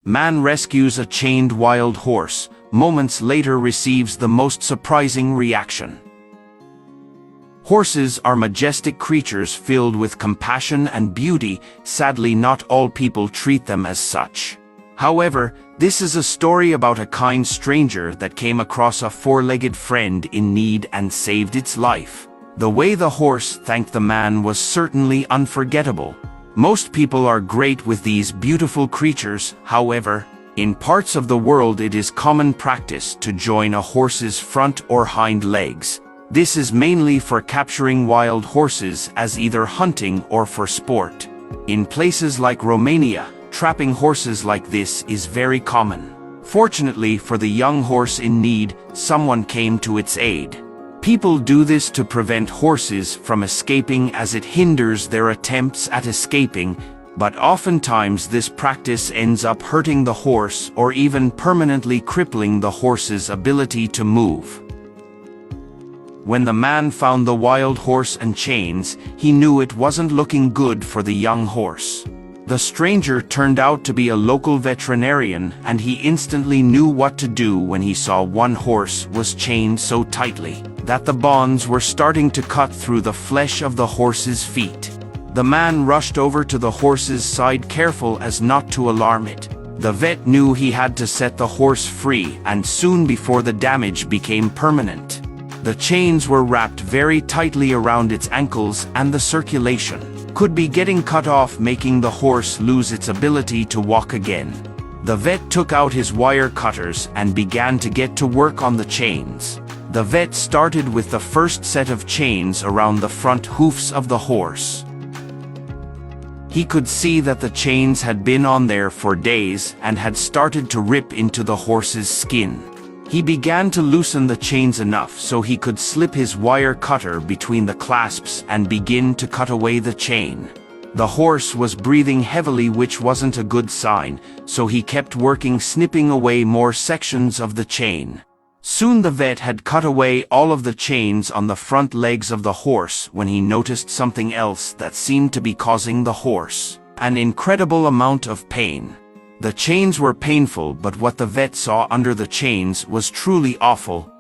Man rescues a chained wild horse, moments later receives the most surprising reaction. Horses are majestic creatures filled with compassion and beauty. Sadly, not all people treat them as such. However, this is a story about a kind stranger that came across a four-legged friend in need and saved its life. The way the horse thanked the man was certainly unforgettable. Most people are great with these beautiful creatures. However, in parts of the world it is common practice to join a horse's front or hind legs. This is mainly for capturing wild horses as either hunting or for sport. In places like Romania, trapping horses like this is very common. Fortunately for the young horse in need, someone came to its aid. People do this to prevent horses from escaping as it hinders their attempts at escaping, but oftentimes this practice ends up hurting the horse or even permanently crippling the horse's ability to move. When the man found the wild horse and chains, he knew it wasn't looking good for the young horse. The stranger turned out to be a local veterinarian, and he instantly knew what to do when he saw one horse was chained so tightly that the bonds were starting to cut through the flesh of the horse's feet. The man rushed over to the horse's side, careful as not to alarm it. The vet knew he had to set the horse free, and soon before the damage became permanent. The chains were wrapped very tightly around its ankles, and the circulation could be getting cut off, making the horse lose its ability to walk again. The vet took out his wire cutters and began to get to work on the chains. The vet started with the first set of chains around the front hoofs of the horse. He could see that the chains had been on there for days and had started to rip into the horse's skin. He began to loosen the chains enough so he could slip his wire cutter between the clasps and begin to cut away the chain. The horse was breathing heavily, which wasn't a good sign, so he kept working, snipping away more sections of the chain. Soon the vet had cut away all of the chains on the front legs of the horse when he noticed something else that seemed to be causing the horse an incredible amount of pain. The chains were painful, but what the vet saw under the chains was truly awful.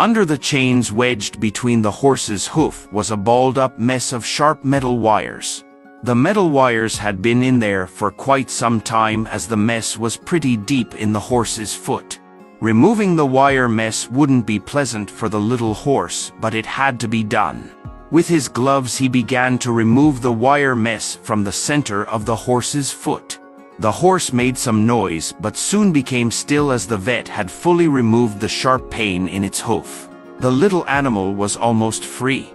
Under the chains, wedged between the horse's hoof, was a balled-up mess of sharp metal wires. The metal wires had been in there for quite some time, as the mess was pretty deep in the horse's foot. Removing the wire mess wouldn't be pleasant for the little horse, but it had to be done. With his gloves he began to remove the wire mess from the center of the horse's foot. The horse made some noise, but soon became still as the vet had fully removed the sharp pain in its hoof. The little animal was almost free.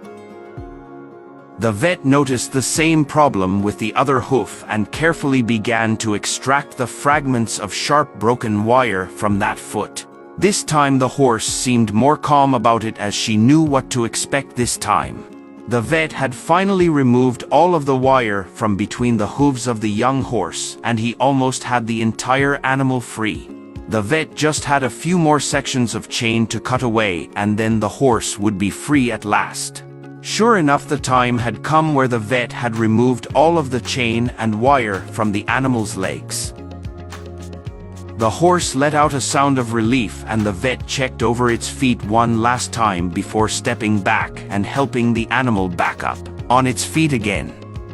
The vet noticed the same problem with the other hoof and carefully began to extract the fragments of sharp broken wire from that foot. This time the horse seemed more calm about it, as she knew what to expect this time. The vet had finally removed all of the wire from between the hooves of the young horse, and he almost had the entire animal free. The vet just had a few more sections of chain to cut away, and then the horse would be free at last. Sure enough, the time had come where the vet had removed all of the chain and wire from the animal's legs. The horse let out a sound of relief, and the vet checked over its feet one last time before stepping back and helping the animal back up on its feet again.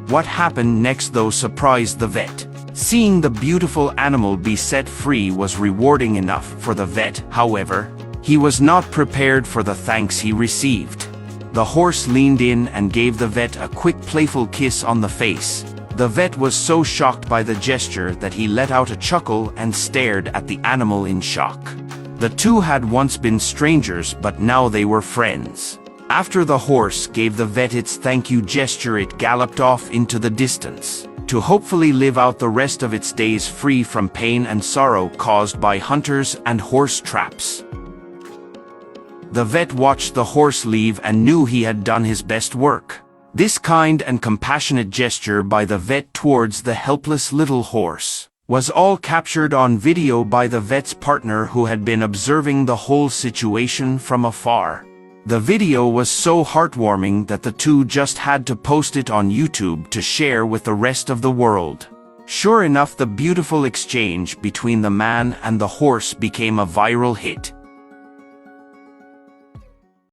What happened next, though, surprised the vet. Seeing the beautiful animal be set free was rewarding enough for the vet. However, he was not prepared for the thanks he received. The horse leaned in and gave the vet a quick, playful kiss on the face. The vet was so shocked by the gesture that he let out a chuckle and stared at the animal in shock. The two had once been strangers, but now they were friends. After the horse gave the vet its thank you gesture, it galloped off into the distance to hopefully live out the rest of its days free from pain and sorrow caused by hunters and horse traps. The vet watched the horse leave and knew he had done his best work. This kind and compassionate gesture by the vet towards the helpless little horse was all captured on video by the vet's partner, who had been observing the whole situation from afar. The video was so heartwarming that the two just had to post it on YouTube to share with the rest of the world. Sure enough, the beautiful exchange between the man and the horse became a viral hit.